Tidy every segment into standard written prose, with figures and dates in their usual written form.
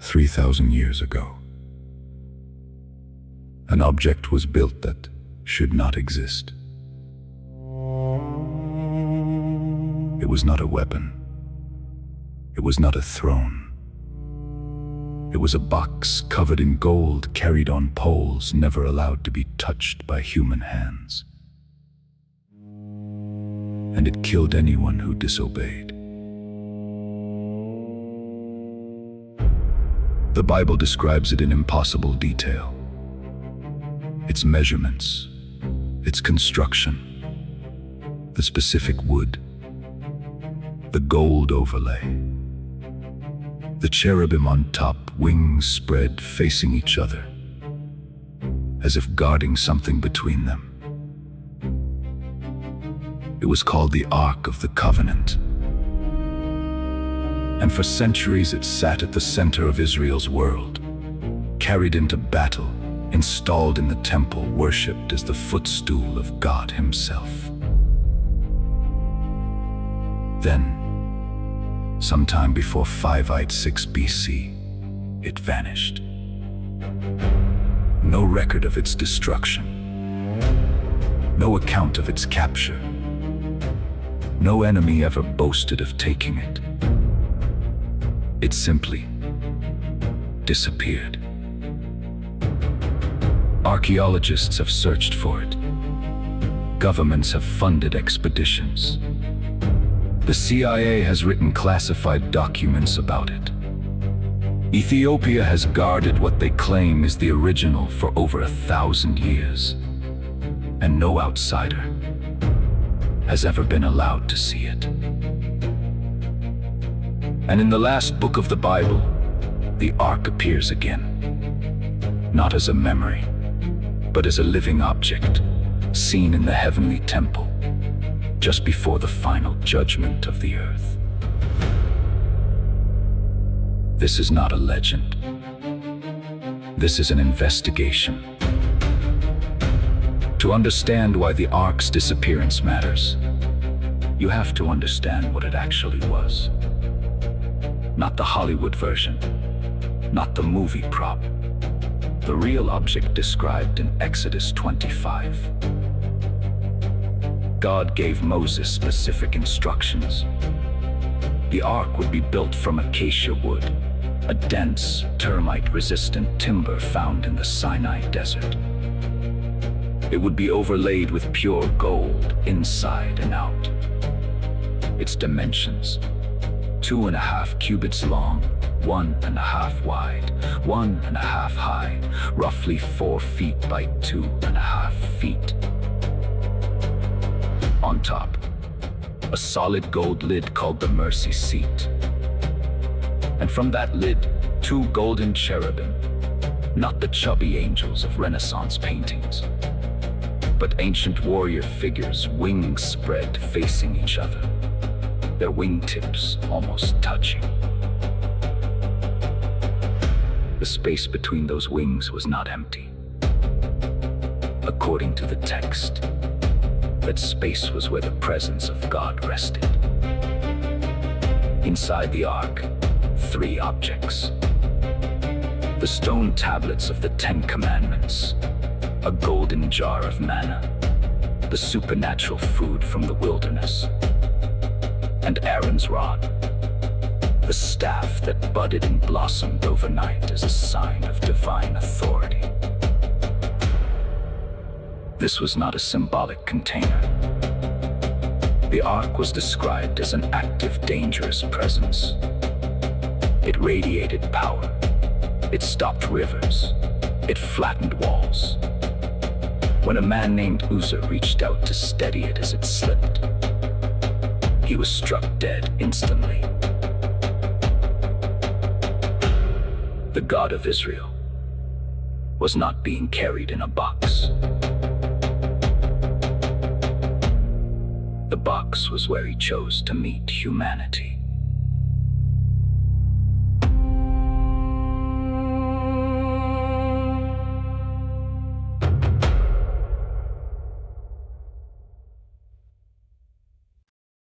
3,000 years ago. An object was built that should not exist. It was not a weapon. It was not a throne. It was a box covered in gold, carried on poles, never allowed to be touched by human hands. And it killed anyone who disobeyed. The Bible describes it in impossible detail. Its measurements, its construction, the specific wood, the gold overlay, the cherubim on top, wings spread facing each other, as if guarding something between them. It was called the Ark of the Covenant. And for centuries it sat at the center of Israel's world, carried into battle, installed in the temple, worshipped as the footstool of God Himself. Then, sometime before 586 BC, it vanished. No record of its destruction. No account of its capture. No enemy ever boasted of taking it. It simply disappeared. Archaeologists have searched for it. Governments have funded expeditions. The CIA has written classified documents about it. Ethiopia has guarded what they claim is the original for over 1,000 years, and no outsider has ever been allowed to see it. And in the last book of the Bible, the Ark appears again, not as a memory, but as a living object, seen in the heavenly temple, just before the final judgment of the earth. This is not a legend. This is an investigation. To understand why the Ark's disappearance matters, you have to understand what it actually was. Not the Hollywood version, not the movie prop. The real object described in Exodus 25. God gave Moses specific instructions. The ark would be built from acacia wood, a dense, termite-resistant timber found in the Sinai desert. It would be overlaid with pure gold inside and out. Its dimensions: 2.5 cubits long, 1.5 wide, 1.5 high, roughly 4 feet by 2.5 feet. On top, a solid gold lid called the mercy seat. And from that lid, 2 golden cherubim, not the chubby angels of Renaissance paintings, but ancient warrior figures, wings spread facing each other, their wingtips almost touching. The space between those wings was not empty. According to the text, that space was where the presence of God rested. Inside the ark, 3 objects: the stone tablets of the 10 Commandments, a golden jar of manna, the supernatural food from the wilderness, and Aaron's rod, the staff that budded and blossomed overnight as a sign of divine authority. This was not a symbolic container. The ark was described as an active, dangerous presence. It radiated power. It stopped rivers. It flattened walls. When a man named Uzzah reached out to steady it as it slipped, he was struck dead instantly. The God of Israel was not being carried in a box. The box was where He chose to meet humanity.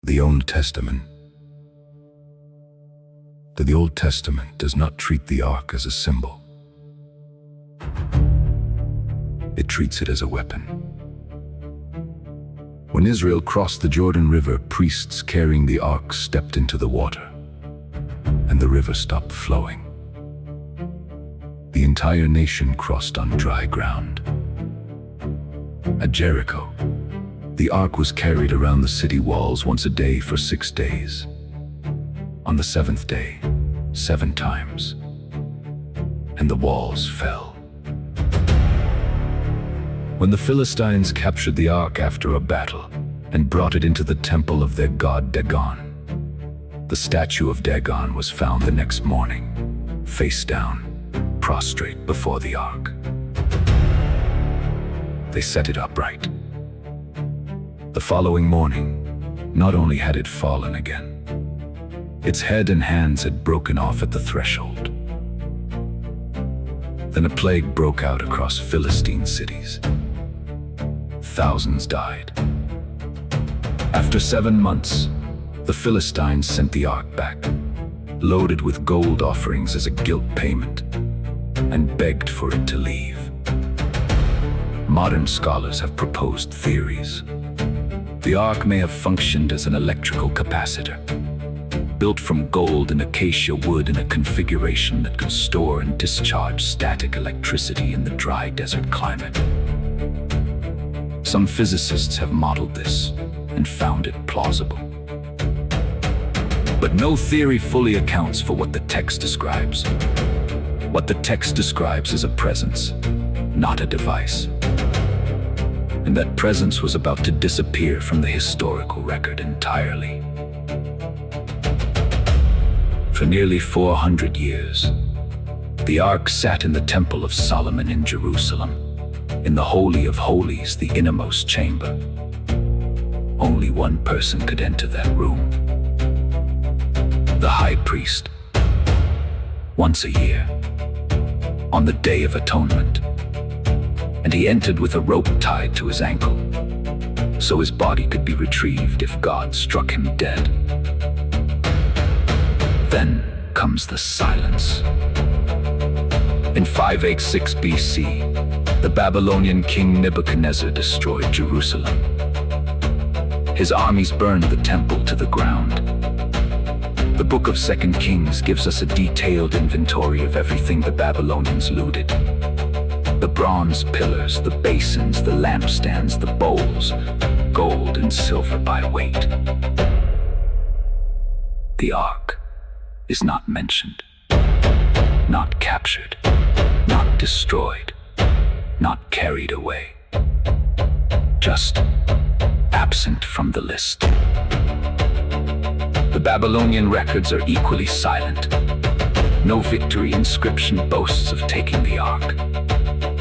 The Old Testament that the Old Testament does not treat the ark as a symbol. It treats it as a weapon. When Israel crossed the Jordan River, priests carrying the ark stepped into the water, and the river stopped flowing. The entire nation crossed on dry ground. At Jericho, the ark was carried around the city walls once a day for 6 days. On the 7th day, 7 times, and the walls fell. When the Philistines captured the ark after a battle and brought it into the temple of their god Dagon, the statue of Dagon was found the next morning, face down, prostrate before the ark. They set it upright. The following morning, not only had it fallen again, its head and hands had broken off at the threshold. Then a plague broke out across Philistine cities. Thousands died. After 7 months, the Philistines sent the ark back, loaded with gold offerings as a guilt payment, and begged for it to leave. Modern scholars have proposed theories. The ark may have functioned as an electrical capacitor, built from gold and acacia wood in a configuration that could store and discharge static electricity in the dry desert climate. Some physicists have modeled this and found it plausible. But no theory fully accounts for what the text describes. What the text describes is a presence, not a device. And that presence was about to disappear from the historical record entirely. For nearly 400 years, the ark sat in the Temple of Solomon in Jerusalem, in the Holy of Holies, the innermost chamber. Only one person could enter that room: the high priest. Once a year, on the Day of Atonement, and he entered with a rope tied to his ankle, so his body could be retrieved if God struck him dead. Then comes the silence. In 586 BC, the Babylonian king Nebuchadnezzar destroyed Jerusalem. His armies burned the temple to the ground. The book of 2 Kings gives us a detailed inventory of everything the Babylonians looted. The bronze pillars, the basins, the lampstands, the bowls, gold and silver by weight. The ark is not mentioned, not captured, not destroyed, not carried away, just absent from the list. The Babylonian records are equally silent. No victory inscription boasts of taking the ark.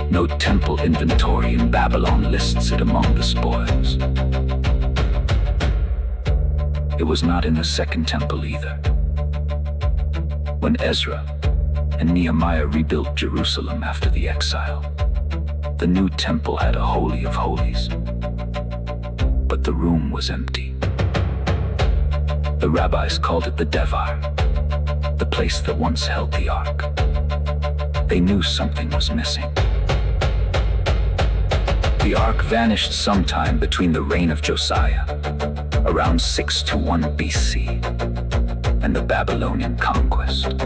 No temple inventory in Babylon lists it among the spoils. It was not in the Second Temple either. When Ezra and Nehemiah rebuilt Jerusalem after the exile, the new temple had a Holy of Holies, but the room was empty. The rabbis called it the Devar, the place that once held the ark. They knew something was missing. The ark vanished sometime between the reign of Josiah, around 621 BC, and the Babylonian conquest.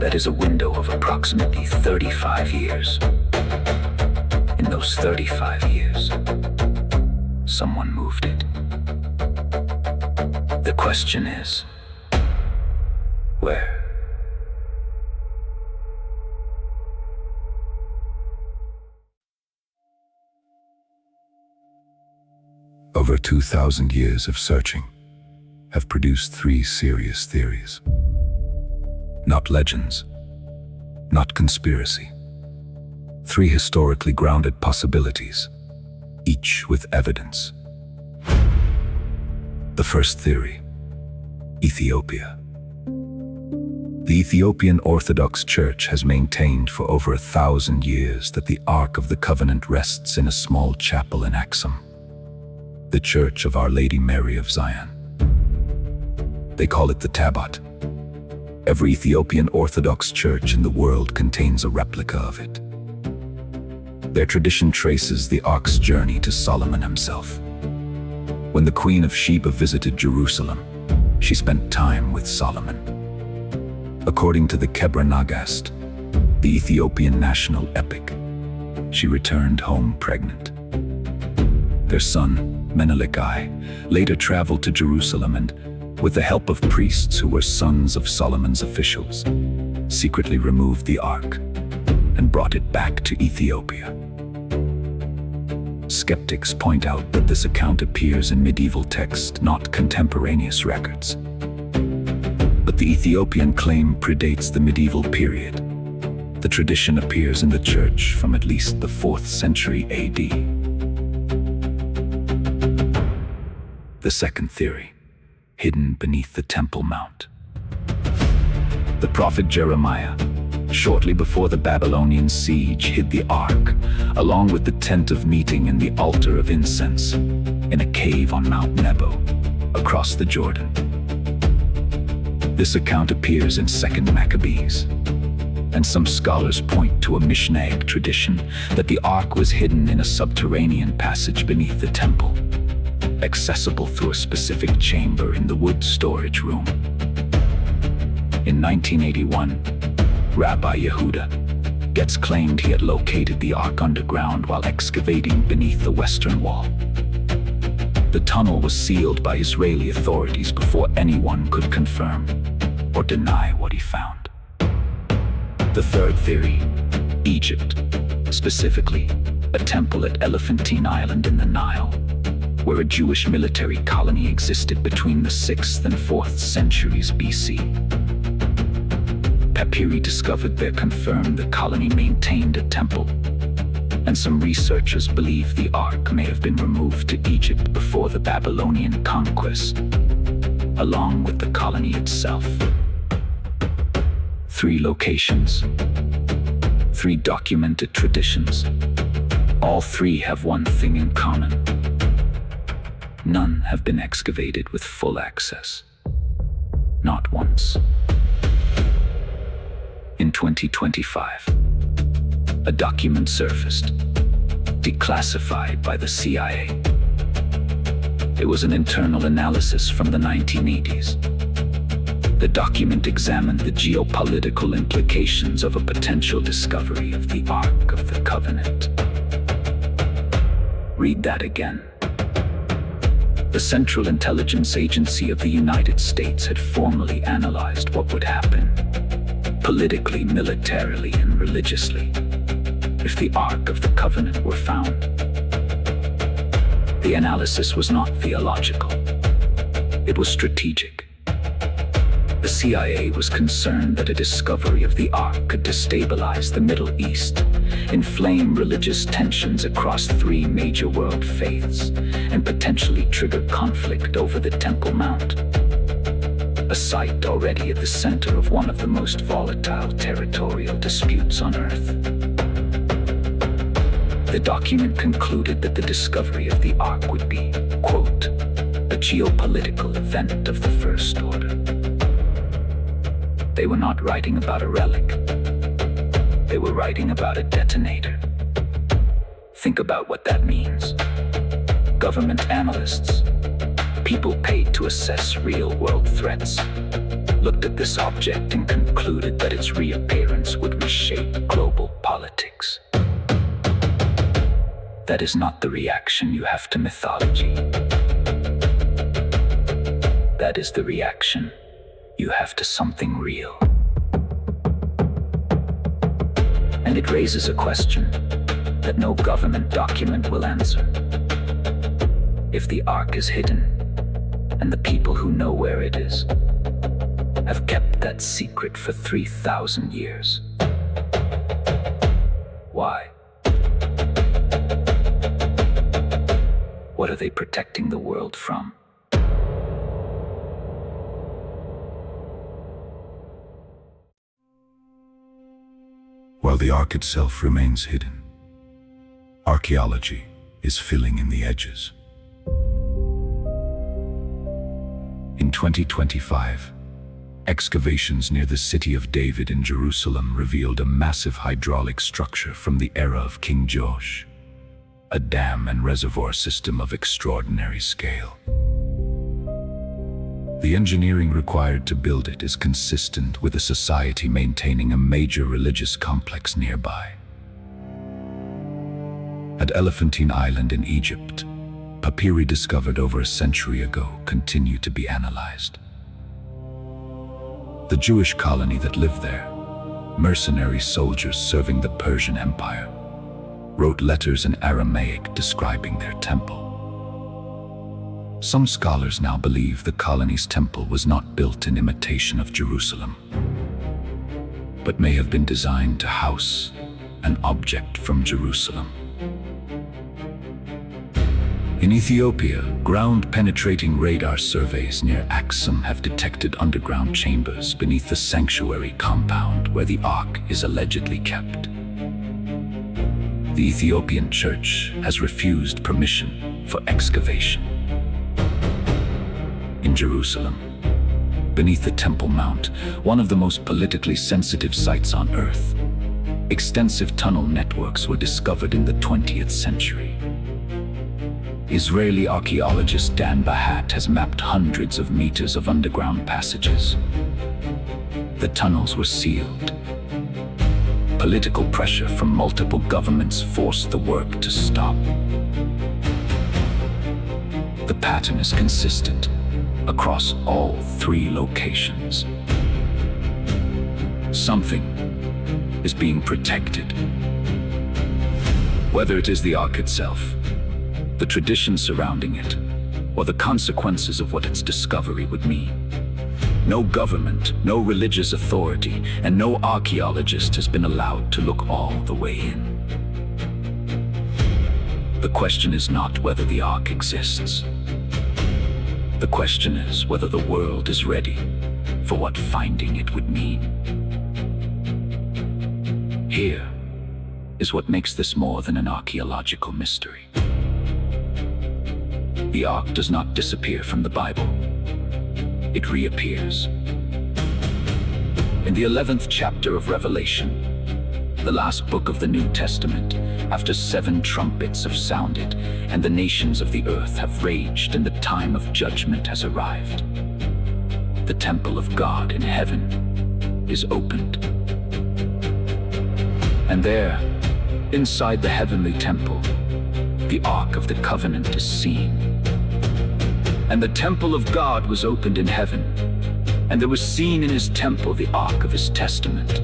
That is a window of approximately 35 years. In those 35 years, someone moved it. The question is, where? Over 2,000 years of searching have produced 3 serious theories. Not legends, not conspiracy. 3 historically grounded possibilities, each with evidence. The first theory: Ethiopia. The Ethiopian Orthodox Church has maintained for over 1,000 years that the Ark of the Covenant rests in a small chapel in Axum, the Church of Our Lady Mary of Zion. They call it the Tabot, Every Ethiopian Orthodox church in the world contains a replica of it. Their tradition traces the Ark's journey to Solomon himself. When the Queen of Sheba visited Jerusalem, she spent time with Solomon. According to the Kebra Nagast, the Ethiopian national epic, she returned home pregnant. Their son, Menelik I, later traveled to Jerusalem and, with the help of priests who were sons of Solomon's officials, secretly removed the Ark and brought it back to Ethiopia. Skeptics point out that this account appears in medieval texts, not contemporaneous records. But the Ethiopian claim predates the medieval period. The tradition appears in the church from at least the 4th century AD. The second theory, hidden beneath the Temple Mount. The prophet Jeremiah, shortly before the Babylonian siege, hid the Ark, along with the tent of meeting and the altar of incense, in a cave on Mount Nebo, across the Jordan. This account appears in 2nd Maccabees, and some scholars point to a Mishnaic tradition that the Ark was hidden in a subterranean passage beneath the temple, accessible through a specific chamber in the wood storage room. In 1981, Rabbi Yehuda Getz claimed he had located the Ark underground while excavating beneath the western wall. The tunnel was sealed by Israeli authorities before anyone could confirm or deny what he found. The third theory, Egypt, specifically a temple at Elephantine Island in the Nile, where a Jewish military colony existed between the 6th and 4th centuries BC. Papyri discovered there confirmed the colony maintained a temple, and some researchers believe the Ark may have been removed to Egypt before the Babylonian conquest, along with the colony itself. 3 locations, 3 documented traditions. All 3 have one thing in common. None have been excavated with full access. Not once. In 2025, a document surfaced, declassified by the CIA. It was an internal analysis from the 1980s. The document examined the geopolitical implications of a potential discovery of the Ark of the Covenant. Read that again. The Central Intelligence Agency of the United States had formally analyzed what would happen, politically, militarily, and religiously, if the Ark of the Covenant were found. The analysis was not theological. It was strategic. The CIA was concerned that a discovery of the Ark could destabilize the Middle East, inflame religious tensions across 3 major world faiths, and potentially trigger conflict over the Temple Mount, a site already at the center of one of the most volatile territorial disputes on Earth. The document concluded that the discovery of the Ark would be, quote, a geopolitical event of the first order. They were not writing about a relic. They were writing about a detonator. Think about what that means. Government analysts, people paid to assess real-world threats, looked at this object and concluded that its reappearance would reshape global politics. That is not the reaction you have to mythology. That is the reaction you have to something real. And it raises a question that no government document will answer. If the Ark is hidden, and the people who know where it is have kept that secret for 3,000 years, why? What are they protecting the world from? While the Ark itself remains hidden, archaeology is filling in the edges. In 2025, Excavations near the city of David in Jerusalem revealed a massive hydraulic structure from the era of King Joash, a dam and reservoir system of extraordinary scale. The engineering required to build it is consistent with a society maintaining a major religious complex nearby. At Elephantine Island in Egypt, papyri discovered over a century ago continue to be analyzed. The Jewish colony that lived there, mercenary soldiers serving the Persian Empire, wrote letters in Aramaic describing their temple. Some scholars now believe the colony's temple was not built in imitation of Jerusalem, but may have been designed to house an object from Jerusalem. In Ethiopia, ground-penetrating radar surveys near Aksum have detected underground chambers beneath the sanctuary compound where the Ark is allegedly kept. The Ethiopian church has refused permission for excavation. In Jerusalem, beneath the Temple Mount, one of the most politically sensitive sites on Earth, extensive tunnel networks were discovered in the 20th century. Israeli archaeologist Dan Bahat has mapped hundreds of meters of underground passages. The tunnels were sealed. Political pressure from multiple governments forced the work to stop. The pattern is consistent across all three locations. Something is being protected. Whether it is the Ark itself, the tradition surrounding it, or the consequences of what its discovery would mean. No government, no religious authority, and no archaeologist has been allowed to look all the way in. The question is not whether the Ark exists. The question is whether the world is ready for what finding it would mean. Here is what makes this more than an archaeological mystery. The Ark does not disappear from the Bible. It reappears. In the 11th chapter of Revelation, the last book of the New Testament, after 7 trumpets have sounded and the nations of the earth have raged and the time of judgment has arrived, the temple of God in heaven is opened. And there, inside the heavenly temple, the Ark of the Covenant is seen. And the temple of God was opened in heaven, and there was seen in his temple the Ark of his testament.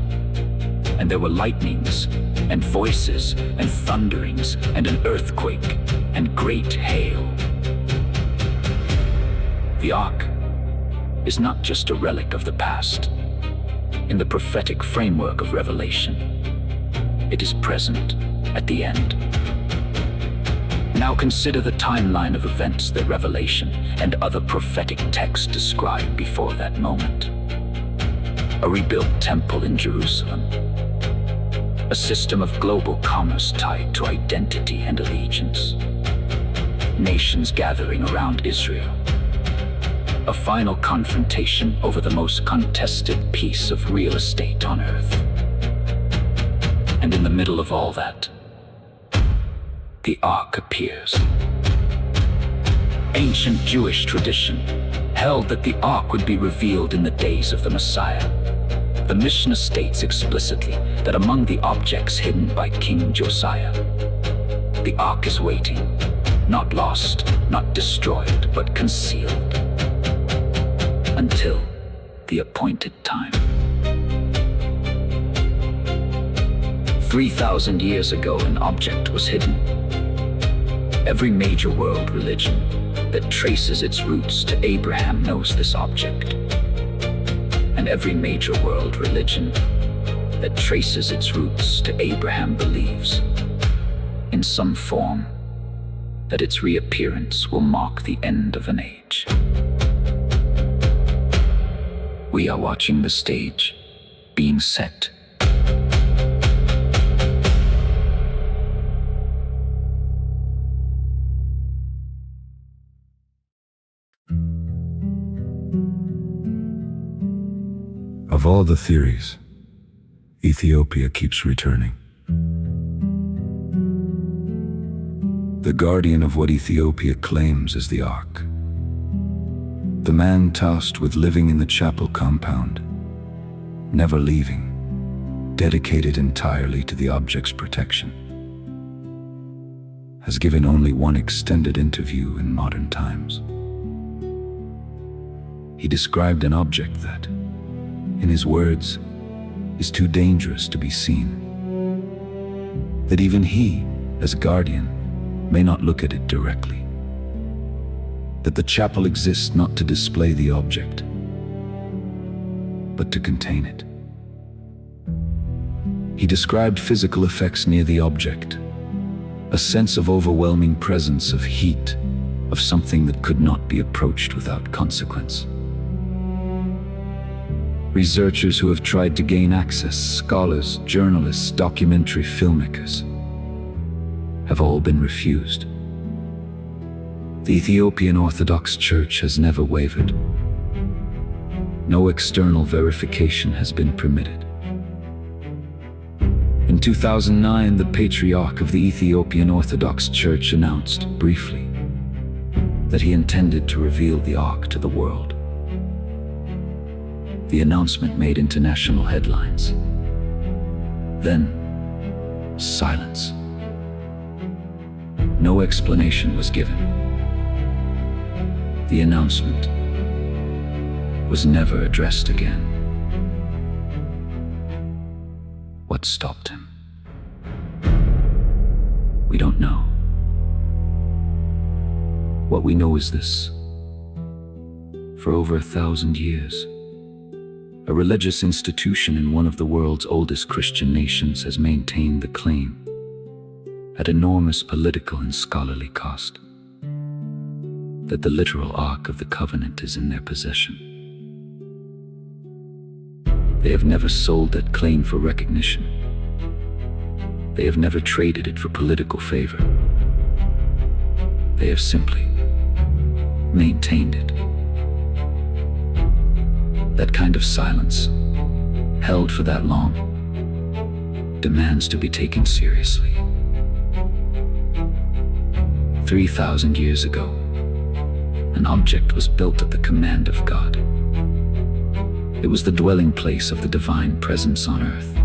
And there were lightnings, and voices, and thunderings, and an earthquake, and great hail. The Ark is not just a relic of the past. In the prophetic framework of Revelation, it is present at the end. Now consider the timeline of events that Revelation and other prophetic texts describe before that moment. A rebuilt temple in Jerusalem. A system of global commerce tied to identity and allegiance. Nations gathering around Israel. A final confrontation over the most contested piece of real estate on earth. And in the middle of all that, the Ark appears. Ancient Jewish tradition held that the Ark would be revealed in the days of the Messiah. The Mishnah states explicitly that among the objects hidden by King Josiah, the Ark is waiting, not lost, not destroyed, but concealed, until the appointed time. 3,000 years ago, an object was hidden. Every major world religion that traces its roots to Abraham knows this object. And every major world religion that traces its roots to Abraham believes, in some form, that its reappearance will mark the end of an age. We are watching the stage being set. Of all the theories, Ethiopia keeps returning. The guardian of what Ethiopia claims is the Ark. The man tasked with living in the chapel compound, never leaving, dedicated entirely to the object's protection, has given only one extended interview in modern times. He described an object that, in his words, is too dangerous to be seen. That even he, as guardian, may not look at it directly. That the chapel exists not to display the object, but to contain it. He described physical effects near the object, a sense of overwhelming presence of heat, of something that could not be approached without consequence. Researchers who have tried to gain access, scholars, journalists, documentary filmmakers, have all been refused. The Ethiopian Orthodox Church has never wavered. No external verification has been permitted. In 2009, the Patriarch of the Ethiopian Orthodox Church announced, briefly, that he intended to reveal the Ark to the world. The announcement made international headlines. Then, silence. No explanation was given. The announcement was never addressed again. What stopped him? We don't know. What we know is this. For over 1,000 years, a religious institution in one of the world's oldest Christian nations has maintained the claim, at enormous political and scholarly cost, that the literal Ark of the Covenant is in their possession. They have never sold that claim for recognition. They have never traded it for political favor. They have simply maintained it. That kind of silence, held for that long, demands to be taken seriously. 3,000 years ago, an object was built at the command of God. It was the dwelling place of the divine presence on earth.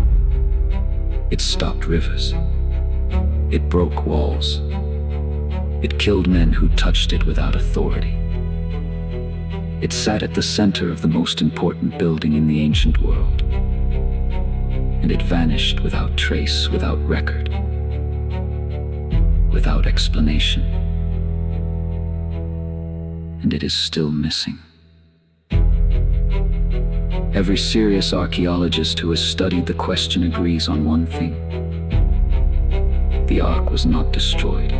It stopped rivers. It broke walls. It killed men who touched it without authority. It sat at the center of the most important building in the ancient world. And it vanished without trace, without record, without explanation. And it is still missing. Every serious archaeologist who has studied the question agrees on one thing. The Ark was not destroyed.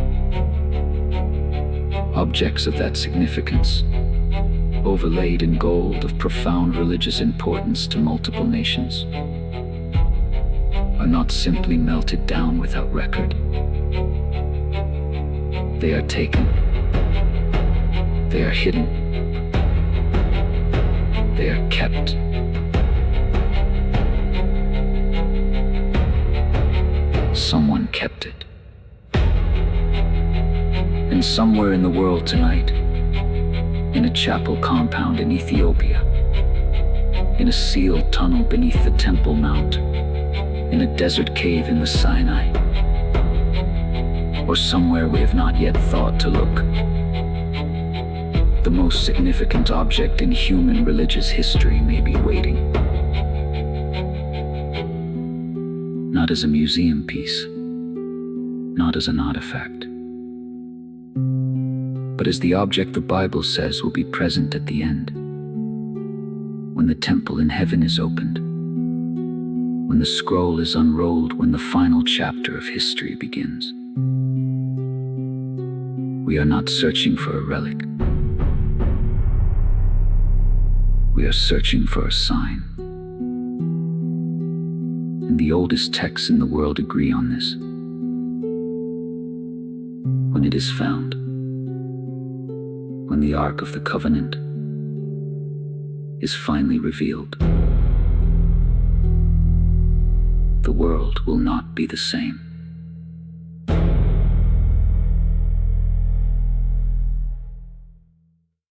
Objects of that significance, overlaid in gold of profound religious importance to multiple nations, are not simply melted down without record. They are taken. They are hidden. They are kept. Someone kept it. And somewhere in the world tonight, in a chapel compound in Ethiopia, in a sealed tunnel beneath the Temple Mount, in a desert cave in the Sinai, or somewhere we have not yet thought to look, the most significant object in human religious history may be waiting. Not as a museum piece, not as an artifact, but as the object the Bible says will be present at the end, when the temple in heaven is opened, when the scroll is unrolled, when the final chapter of history begins. We are not searching for a relic. We are searching for a sign. And the oldest texts in the world agree on this. When it is found, when the Ark of the Covenant is finally revealed, world will not be the same.